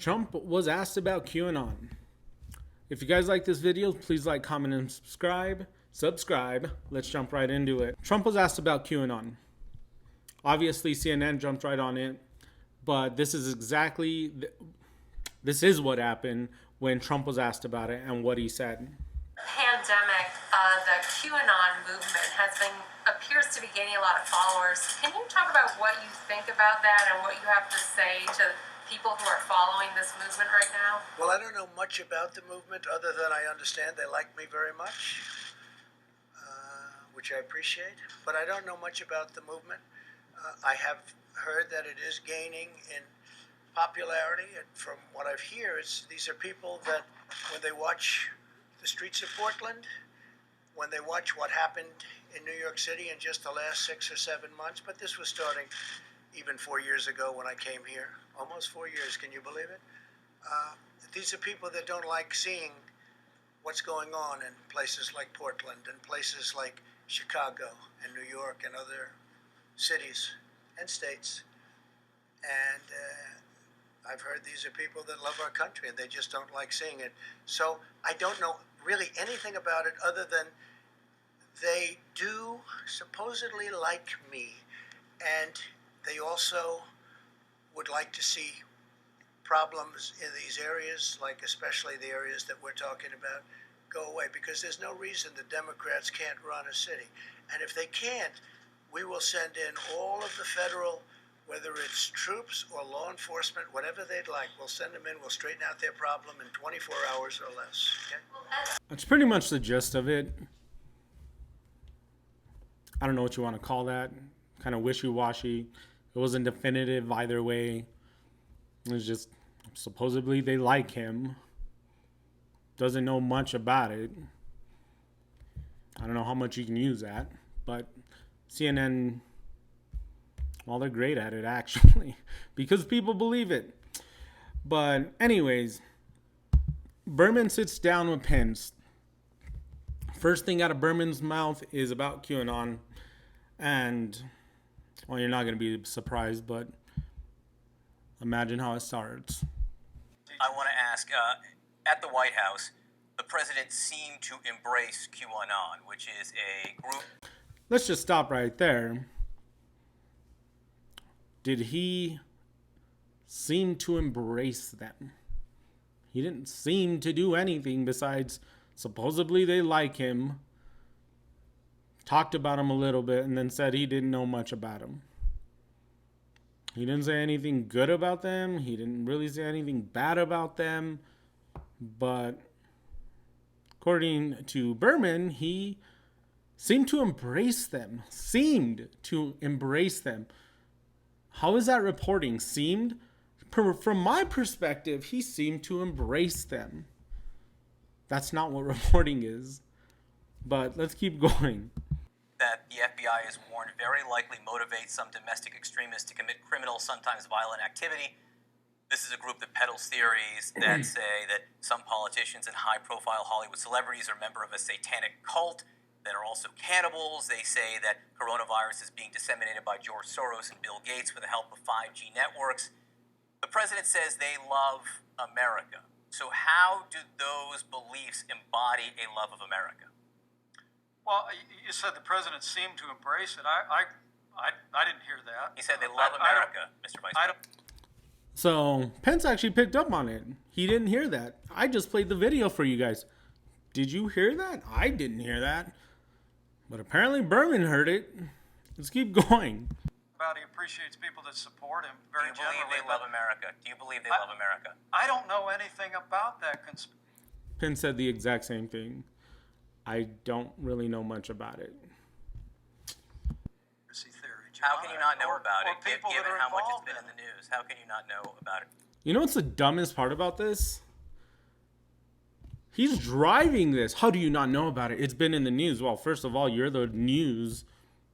Trump was asked about QAnon. If you guys like this video, please like, comment, and subscribe. Let's jump right into it. Trump was asked about QAnon. Obviously, CNN jumped right on it. But this is what happened when Trump was asked about it and what he said. Pandemic, the QAnon movement appears to be gaining a lot of followers. Can you talk about what you think about that and what you have to say to people who are following this movement right now? Well, I don't know much about the movement other than I understand they like me very much, which I appreciate. But I don't know much about the movement. I have heard that it is gaining in popularity, and from what I've heard, these are people that when they watch the streets of Portland, when they watch what happened in New York City in just the last 6 or 7 months, but this was starting even 4 years ago when I came here, almost 4 years, can you believe it? These are people that don't like seeing what's going on in places like Portland and places like Chicago and New York and other cities and states. And I've heard these are people that love our country and they just don't like seeing it. So I don't know really anything about it other than they do supposedly like me, and they also would like to see problems in these areas, like especially the areas that we're talking about, go away, because there's no reason the Democrats can't run a city. And if they can't, we will send in all of the federal, whether it's troops or law enforcement, whatever they'd like, we'll send them in, we'll straighten out their problem in 24 hours or less. Okay? That's pretty much the gist of it. I don't know what you want to call that. Kind of wishy-washy. It wasn't definitive either way. It was just supposedly they like him. Doesn't know much about it. I don't know how much you can use that. But CNN, well, they're great at it, actually, because people believe it. But anyways, Berman sits down with Pence. First thing out of Berman's mouth is about QAnon. And, well, you're not going to be surprised, but imagine how it starts. I want to ask, at the White House, the president seemed to embrace QAnon, which is a group. Let's just stop right there. Did he seem to embrace them? He didn't seem to do anything besides supposedly they like him, talked about him a little bit, and then said he didn't know much about him. He didn't say anything good about them. He didn't really say anything bad about them. But according to Berman, he seemed to embrace them. How is that reporting? Seemed? From my perspective, he seemed to embrace them. That's not what reporting is. But let's keep going. That the FBI has warned very likely motivates some domestic extremists to commit criminal, sometimes violent activity. This is a group that peddles theories that say that some politicians and high-profile Hollywood celebrities are a member of a satanic cult that are also cannibals. They say that coronavirus is being disseminated by George Soros and Bill Gates with the help of 5G networks. The president says they love America. So how do those beliefs embody a love of America? Well, you said the president seemed to embrace it. I didn't hear that. He said they love America, Mr. Vice President. So Pence actually picked up on it. He didn't hear that. I just played the video for you guys. Did you hear that? I didn't hear that. But apparently Berman heard it. Let's keep going. He appreciates people that support him very generally. Do you believe they love America? Do you believe they love America? I don't know anything about that. Pence said the exact same thing. I don't really know much about it. How can you not know about it, given how much it's been in the news? How can you not know about it? You know what's the dumbest part about this? He's driving this. How do you not know about it? It's been in the news. Well, first of all, you're the news.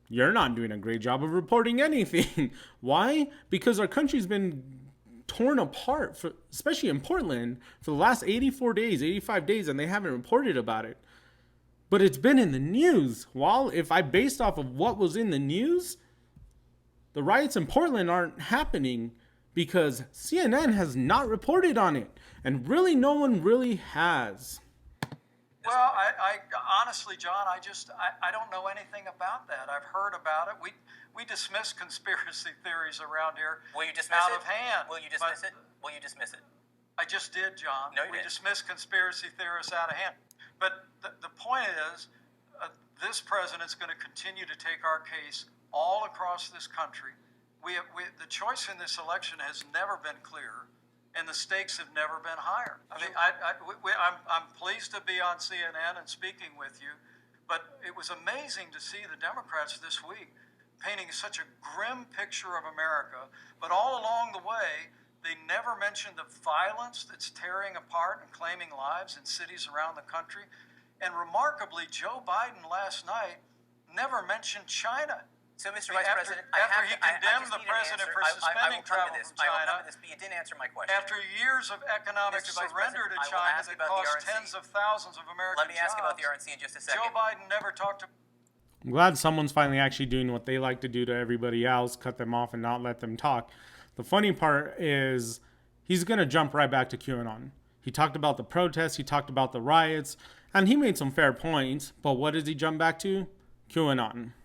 You're not doing a great job of reporting anything. Why? Because our country's been torn apart, especially in Portland, for the last 84 days, 85 days, and they haven't reported about it. But it's been in the news. Well, if I based off of what was in the news, the riots in Portland aren't happening because CNN has not reported on it, and really no one really has. Well, I honestly, John, I don't know anything about that. I've heard about it. We dismiss conspiracy theories around here. Will you dismiss out it? of hand? Will you dismiss it? Will you dismiss it? I just did, John. No, you we didn't. dismiss conspiracy theorists out of hand. But the point is, this president's going to continue to take our case all across this country. The choice in this election has never been clearer, and the stakes have never been higher. I mean, I'm pleased to be on CNN and speaking with you, but it was amazing to see the Democrats this week painting such a grim picture of America, but all along the way, they never mentioned the violence that's tearing apart and claiming lives in cities around the country. And remarkably, Joe Biden last night never mentioned China. So, Mr. Vice President, after he condemned the president for suspending travel from I will China, come to this, but you didn't answer my question. after years of economic Mr. Vice surrender to President, I will China ask that about the cost RNC. tens of thousands of American Let me ask about the RNC in just a second. Joe Biden never talked to. I'm glad someone's finally actually doing what they like to do to everybody else, cut them off and not let them talk. The funny part is he's going to jump right back to QAnon. He talked about the protests, he talked about the riots, and he made some fair points, but what does he jump back to? QAnon.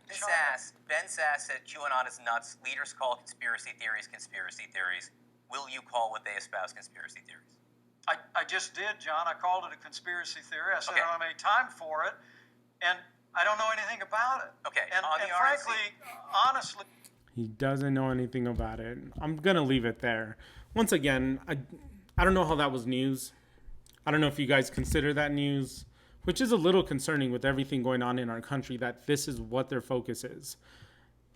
Ben Sass said QAnon is nuts. Leaders call conspiracy theories conspiracy theories. Will you call what they espouse conspiracy theories? I just did, John. I called it a conspiracy theory. I said Okay. I don't have any time for it, and I don't know anything about it. Okay, And, on and the frankly, RNC. honestly, He doesn't know anything about it. I'm going to leave it there. Once again, I don't know how that was news. I don't know if you guys consider that news, which is a little concerning with everything going on in our country, that this is what their focus is.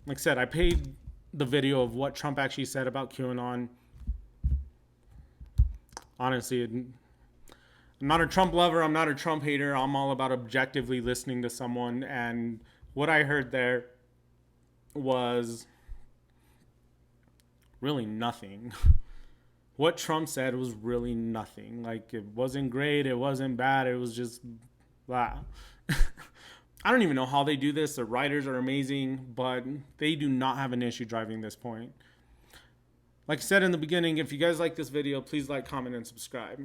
Like I said, I paid the video of what Trump actually said about QAnon. Honestly, I'm not a Trump lover. I'm not a Trump hater. I'm all about objectively listening to someone. And what I heard there was really nothing. What Trump said was really nothing. Like, it wasn't great. It wasn't bad. It was just blah. I don't even know how they do this. The writers are amazing, but they do not have an issue driving this point. Like I said in the beginning, if you guys like this video, please like, comment, and subscribe.